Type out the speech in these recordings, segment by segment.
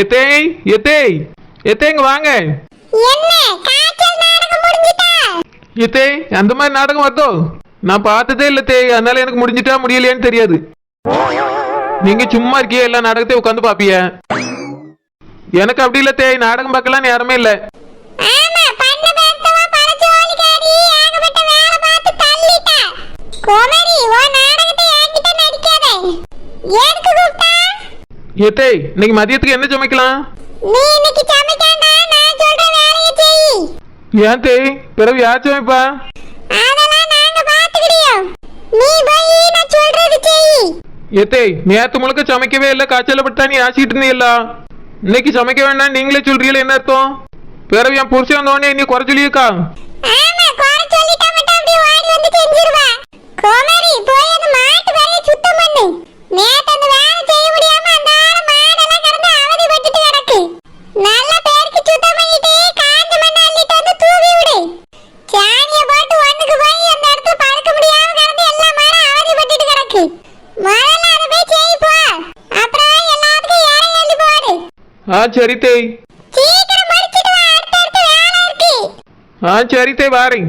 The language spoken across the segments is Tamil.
எத்தே எத்தே எத்தேங்க வாங்க. எத்தே அந்த மாதிரி நாடகம் வருதோ? நான் பார்த்ததே இல்ல தே, அதனால எனக்கு முடிஞ்சிட்டா முடியலையான்னு தெரியாது. நீங்க சும்மா இருக்கிய எல்லா நாடகத்தையும் உட்காந்து பாப்பிய. எனக்கு அப்படி இல்ல தே, நாடகம் பார்க்கலாம் நேரமே இல்ல. ஏத்தே இன்னைக்கு மதியத்துக்கு என்ன சமைக்கலாம்? ஏன் தே பிறகு யார் சமைப்பா? ஏத்தே நேத்து முழுக்க சமைக்கவே இல்ல, காய்ச்சல பட்டா நீ ஆசிட்டு இருந்தீல்ல. இன்னைக்கு சமைக்க வேண்டாம் நீங்களே சொல்றீங்களா, என்ன அர்த்தம்? பிறகு என் புருஷன் வந்தோடனே நீ குறை சொல்லியிருக்கா? சரி தேய். சரி தேய் வாரேன்.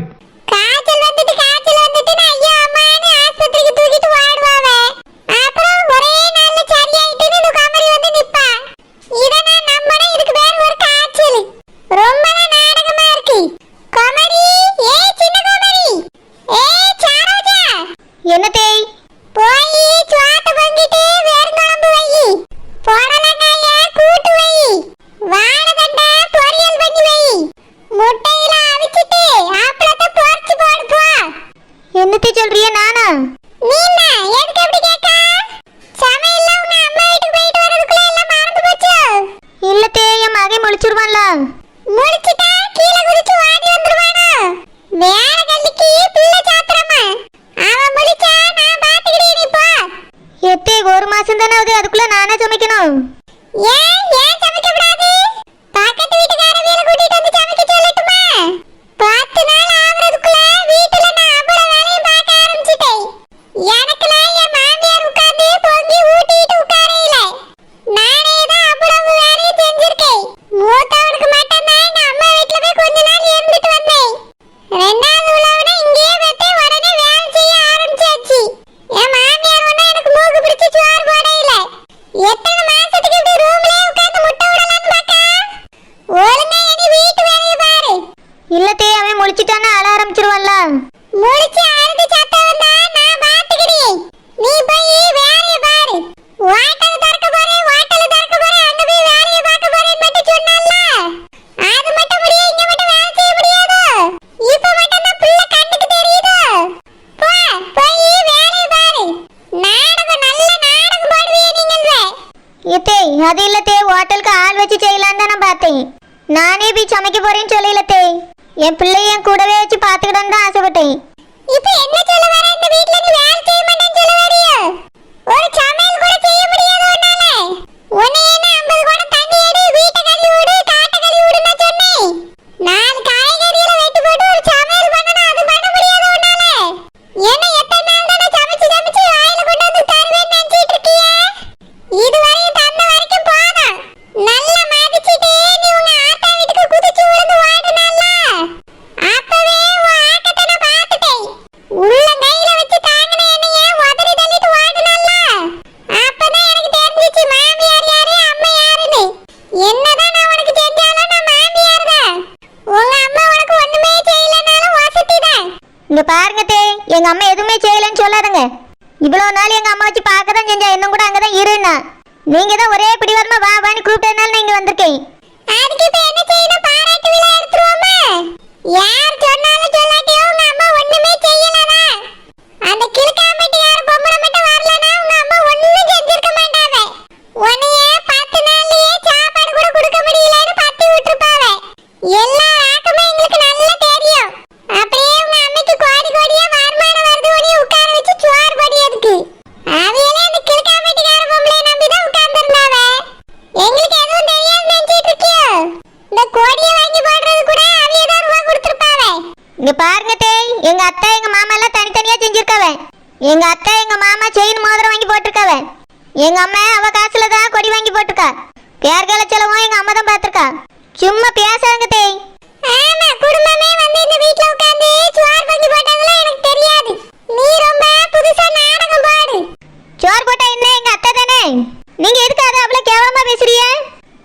ஒரு மாசம் தானே ஆகுது, அதுக்குள்ள நானே சமைக்கணும். அது இல்லத்தே, ஹோட்டலுக்கு ஆள் வச்சு செய்யலான்னு தான் நான் பார்த்தேன். நானே போய் சமைக்க போறேன்னு சொல்லலத்தே, என் பிள்ளைய என் கூடவே வச்சு பார்த்துக்கிடன்னு தான் ஆசைப்பட்டேன். இப்போ என்ன சொல்ல வர? இந்த வீட்ல நீ வேலை செய்ய மாட்டேன்னு சொல்ல வரியா? ஒரு சமையல் கூட செய்ய முடியாது உன்னால. உன்னை என்ன 50 குடம் தண்ணி எடு, வீட்டை கழுவி விடு, காட்டை கழுவி விடுன்னு சொன்னேன். 4 காய்கறிகளை வெட்டி போட்டு ஒரு சமையல் பண்ணணும், அது பண்ண முடியாது உன்னால. என்ன எத்தனை நாள் தானே சமைச்சு சமைச்சு வாயில கொண்டு வந்து தருவேன்னு நினைச்சிட்டு இருக்கிய? இதுவரையும் தந்த வரைக்கும் போதும். நல்லா மதிச்சிட்டு நீ உங்க ஆத்தா வீட்டுக்கு குதிச்சு விழுந்து வாடுனல்ல, அப்பவே உன் ஆக்கத்தை நான் பார்த்துட்டேன். உள்ளங்கையில வச்சு தாங்கின என்னைய உதறி தள்ளிட்டு வாடுனல்ல, அப்பதான் எனக்கு தெரிஞ்சிச்சு மாமியார் யாரு அம்மா யாருன்னு. என்னதான் நான் உனக்கு செஞ்சாலும் நான் மாமியார் தான். உங்க அம்மா உனக்கு ஒண்ணுமே செய்யலனாலும் வசதி தான். இங்க பாருங்க தே, எங்க அம்மா எதுவுமே செய்யலன்னு சொல்லாதுங்க. இவ்வளவு நாள் எங்க அம்மா வச்சு பார்க்க தான் செஞ்சா, இன்னும் கூட அங்கதான் இருன்னா. நீங்க தான் ஒரே பிடிவாரமா வா வான்னு கூப்பிட்டதுனால நீங்க வந்திருக்கேன். அதுக்கு இப்ப என்ன செய்யணும்? பாராட்டு விழா எடுத்துருவோமா? யார் சொன்னாலும் சொல்லாட்டியோ உங்க அம்மா ஒண்ணுமே செய்யலனா? அந்த கிழக்காம்பட்டி யார் பொம்பளை மட்டும் வரலனா உங்க அம்மா ஒண்ணும் செஞ்சிருக்க மாட்டாவே. உன்னைய 10 நாள்லயே சாப்பாடு கூட கொடுக்க முடியலன்னு பத்தி விட்டுருப்பாவே. எல்லா ஆக்கமே எங்களுக்கு நல்லா தெரியும். அப்படியே உங்க அம்மைக்கு கோடி கோடியா வருமானம் வருது, உன்னைய உட்கார வச்சு சோறு படியதுக்கு. அவையிலே அந்த கிழக்காம்பட்டிக்கார பொம்பளை நம்பி தான் உட்கார்ந்துருந்தாவே. எங்களுக்கு எதுவும் தெரியாது நினைச்சிட்டு இருக்கியோ? இந்த கோடியை வாங்கி போடுறது கூட அவையே தான் ரூபா கொடுத்துருப்பாவே. இங்க பாருங்க தே, எங்க அத்தை எங்க மாமா எல்லாம் தனித்தனியா செஞ்சிருக்காவே. எங்க அத்தை எங்க மாமா செயின் மோதிரம் வாங்கி போட்டிருக்காவே. எங்க அம்மா அவ காசுல தான் கொடி வாங்கி போட்டிருக்கா. பேர்கால செலவும் எங்க அம்மா தான் பாத்துருக்கா. சும்மா பேசாங்க தே. ஆமா, குடும்பமே வந்து இந்த வீட்ல உட்கார்ந்து சோறு பொங்கி போட்டதெல்லாம் எனக்கு தெரியாது. நீ ரொம்ப புதுசா நாடகம் பாடு. சோறு போட்டா என்ன, எங்க அத்தை தானே. நீங்க எதுக்கு அதை அவ்வளவு கேவலமா பேசுறீங்க?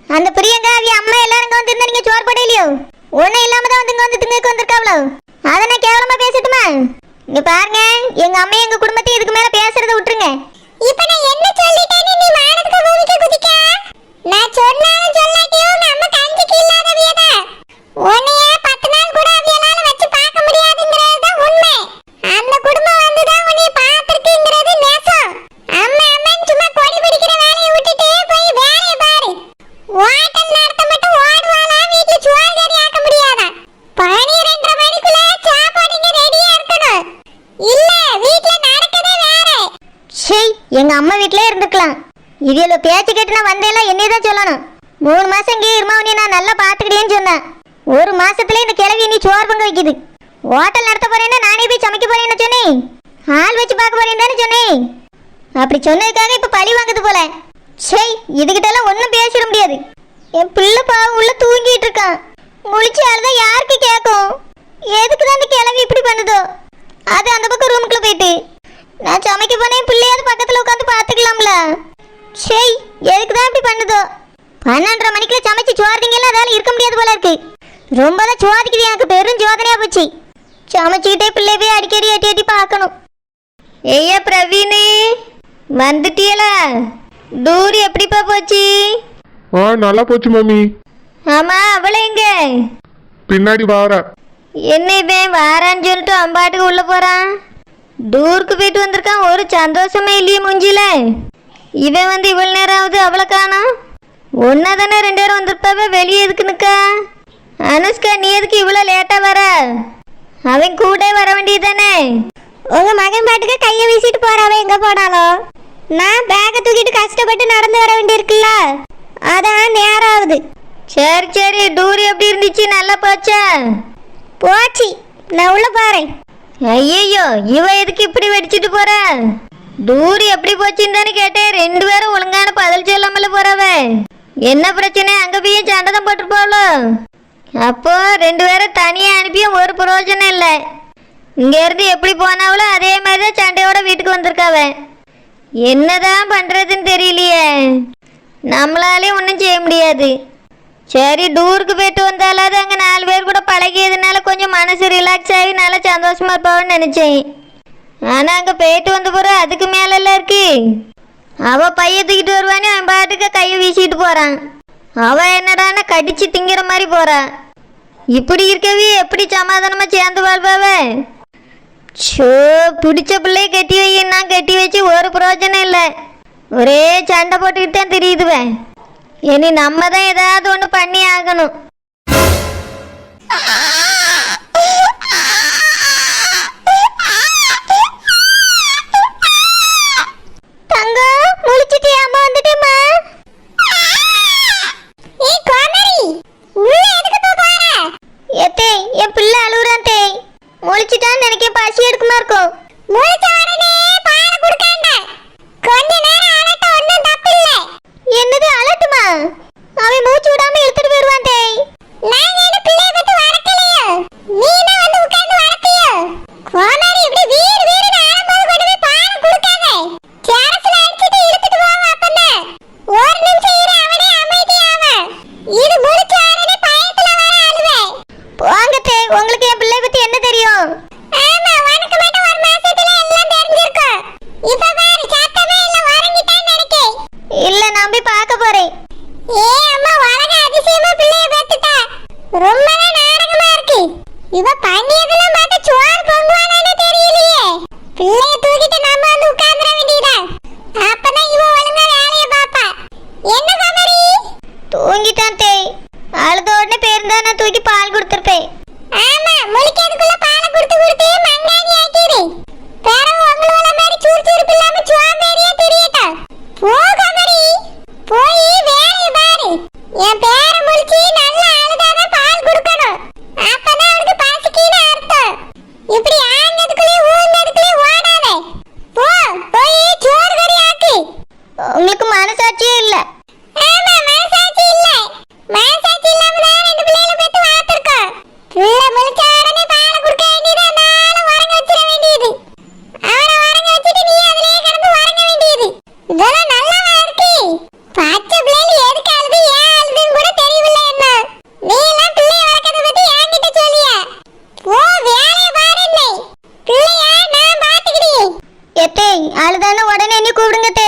அந்த பிரியங்கா அவி அம்மா எல்லாரும் வந்து இருந்தா நீங்க சோறு போட இல்லையோ? ஒன்னும் இல்லாம தான் வந்து இங்க வந்து திங்கக்கு வந்திருக்காவளோ. அதை நான் கேவலமா பேசட்டுமா? இங்க பாருங்க, எங்க அம்மா எங்க குடும்பத்தை இதுக்கு மேல பேசுறத விட்டுருங்க. இப்ப நான் என்ன சொல்லிட்டேன்னு நீ மானத்துக்கு பூமிக்கு குதிக்க? நான் சொன்னாலும் சொல்லாட்டியும் நம்ம கஞ்சிக்கு இல்லாதவியதா. உன்னைய 10 நாள் கூட அவியலால வச்சு பார்க்க முடியாதுங்கிறது தான் உண்மை. அந்த குடும்பம் வந்து தான் உன்னை பார்த்திருக்குங்கிறது நேசம். அம்மா அம்மன் சும்மா கொடி பிடிக்கிற வேலையை விட்டுட்டு போய் வேலையை பாரு. ஹோட்டல் நடத்த மட்டும் ஓடுவாளா, வீட்டுல சோறு கறி ஆக்க முடியாதா? 12:30 மணிக்குள்ள சாப்பாடுங்க ரெடியா இருக்கணும். இல்ல வீட்டுல நடக்கதே வேற. சே, எங்க அம்மா வீட்லயே இருந்துக்கலாம். இவ்வளோ பேச்சு கேட்டு நான் வந்தேலாம் என்னையே தான் சொல்லணும். 3 மாசம் இங்கே இருமாவனி நான் நல்லா பார்த்துக்கிட்டேன்னு சொன்னேன். 1 மாசத்துல இந்த கிழவி நீ சோறு பொங்க வைக்குது. ஹோட்டல் நடத்த போறேன்னா நானே போய் சமைக்க போறேன்னு சொன்னேன். ஆள் வச்சு பார்க்க போறேன்னு தானே சொன்னேன். அப்படி சொன்னதுக்காக இப்ப பழி வாங்குது போல. சே, இதுகிட்ட எல்லாம் ஒன்றும் பேசிட முடியாது. என் பிள்ளை பாவம் உள்ள தூங்கிட்டு இருக்கான். முழிச்சு அழுதான் யாருக்கு கேட்கும்? எதுக்கு தான் இந்த கிழவி இப்படி பண்ணுதோ? அது அந்த பக்கம் ரூமுக்குள்ள போயிட்டு நான் சமைக்க போனேன். பிள்ளையாவது பக்கத்துல உட்காந்து பார்த்துக்கலாம்ல. சரி, எதுக்கு தான் இப்படி பண்ணுதோ? 12:30 மணிக்குள்ள சமைச்சு சோறுதிங்கலாம் அதால இருக்க முடியாது போல இருக்கு. ரொம்ப தான் சோதிக்குது. எனக்கு பெரும் சோதனையா போச்சு. சமைச்சுக்கிட்டே பிள்ளை போய் அடிக்கடி எட்டி எட்டி பார்க்கணும். ஐயா பிரவீனு, வந்துட்டியலா? டூர் எப்படிப்பா போச்சு? நல்லா போச்சு மாமி. ஆமா, அவளை எங்க? பின்னாடி வாரா. என்ன இவன் வாரான்னு சொல்லிட்டு அம்பாட்டுக்கு உள்ள போறான்? டூருக்கு போயிட்டு வந்திருக்கான், ஒரு சந்தோஷமே இல்லையே மூஞ்சில. இவன் வந்து இவ்வளவு நேரம் ஆகுது, அவளை காணோம். ஒன்னா தானே 2 பேரும் வந்திருப்பாவே, வெளியே எதுக்கு நிக்கா? அனுஷ்கா, நீ எதுக்கு இவ்வளோ லேட்டா வர? அவன் கூட வர வேண்டியதானே. உங்க மகன் பாட்டுக்கு கையை வீசிட்டு போறாவ எங்க போனாலும். நான் பேக்கை தூக்கிட்டு கஷ்டப்பட்டு நடந்து வர வேண்டியிருக்குல்ல, அதான் நேரம் ஆகுது. சரி சரி, டூர் எப்படி இருந்துச்சு? நல்லா போச்சா? போச்சு, நான் உள்ள பாறேன். ஐயோ, இவ எதுக்கு இப்படி வெடிச்சிட்டு போற? டூர் எப்படி போச்சுன்னு தானே கேட்டேன். 2 பேரும் ஒழுங்கான பதில் சொல்லாமல போறவ. என்ன பிரச்சனை? அங்க போய் சண்டை தான் போட்டுருப்பாளோ? அப்போ 2 பேரும் தனியா அனுப்பியும் ஒரு பிரயோஜனம் இல்லை. இங்க இருந்து எப்படி போனாவளோ அதே மாதிரி தான் சண்டையோட வீட்டுக்கு வந்திருக்காவ. என்னதான் பண்றதுன்னு தெரியலையே. நம்மளாலே ஒன்றும் செய்ய முடியாது. சரி, டூருக்கு போயிட்டு வந்தாலாவது அங்கே 4 பேர் கூட பழகியதுனால கொஞ்சம் மனசு ரிலாக்ஸ் ஆகி நல்லா சந்தோஷமா இருப்பான்னு நினைச்சேன். ஆனால் அங்கே போயிட்டு வந்த பிறகு அதுக்கு மேலெல்லாம் இருக்கு. அவள் பைய தூக்கிட்டு வருவானே, அவன் பாட்டுக்கு கையை வீசிட்டு போகிறான். அவள் என்னடானா கடிச்சு திங்கிற மாதிரி போகிறான். இப்படி இருக்கவே எப்படி சமாதானமாக சேர்ந்து வாழ்வாவ? ஷோ, பிடிச்ச பிள்ளைய கட்டி வையின்னா கட்டி வச்சு ஒரு பிரயோஜனம் இல்லை. ஒரே சண்டை போட்டுக்கிட்டு தான் தெரியுதுவேன். இனி நம்ம தான் ஏதாவது ஒன்று பண்ணி ஆகணும். தங்கம், முழிச்சிட்டே அம்மா வந்துட்டேம்மா. ஏய் கோமரி, உள்ள எதுக்கு போற? ஏத்தே, என் பிள்ளை அழுகுறான் தே. முழிச்சிட்டான்னு நினைக்க பசி எடுக்குமா இருக்கும். முழிச்ச உடனே பாலை குடுக்காண்ட. கொஞ்ச நேரம் அலட்ட ஒண்ணும் தப்பில்லை. என்னது அலட்டுமா? அவன் மூச்சு விடாம இழுத்துட்டு போயிடுவான் தே. நான் என்ன பிள்ளைய பத்தி வளர்க்கலையோ? நீனா வந்து உட்கார்ந்து வளர்த்தியோ? கோமாரி, இப்படி வீடு வீடு ஆடும்போது கொண்டு போய் பாலை குடுக்காத. கேரஸ்ல அடிச்சிட்டு இழுத்துட்டு போவா அப்பனே. ஒரு நிமிஷம் இரு, அவனே அமைதியாவ. இது முழிச்ச உடனே பயத்துல வர அழுவே. போங்க தே, உங்களுக்கு என் பிள்ளைய பத்தி என்ன தெரியும்? ஆமா, உனக்கு மட்டும் 1 மாசத்துல எல்லாம் தெரிஞ்சிருக்கும். இப்ப பாரு, சத்தமே இல்ல, உறங்கிட்டான்னு நினைக்கேன். இல்ல, நான் போய் பார்க்க போறேன். ஏ அம்மா, உலக அதிசயமா பிள்ளைய பெத்துட்டா. ரொம்ப நாடகமா இருக்கு. இவ பண்ணியதெல்லாம் பார்த்து சோறு பொங்குவானே தெரியலையே. பிள்ளைய தூக்கிட்டு நம்ம வந்து உட்கார்ந்துட வேண்டியதா. அப்பதான் இவ ஒழுங்கா வேலைய பாப்பா. என்ன கோமரி? தூங்கிட்டான் தே. அழுத உடனே பேருந்தா நான் தூக்கி பால் கொடுத்துருப்பேன். ஆமா, முழிக்கிறதுக்குள்ள பாலை கொடுத்து கொடுத்து மங்காணி ஆக்கிடு. பேரவு உங்களோட மாதிரி சுறுசுறுப்பு இல்லாம சுவாமேரியா தெரியட்டா. போ கோமரி, போய் வேலைய பாரு. என் பேர முழிச்சு நல்லா அழுதாதான் பால் கொடுக்கணும். அப்பதான் அவனுக்கு பசிக்குன்னு அர்த்தம். இப்படி ஆனதுக்குள்ளே ஊனதுக்குள்ளே ஓடாதே. போ. கூப்பிடுங்க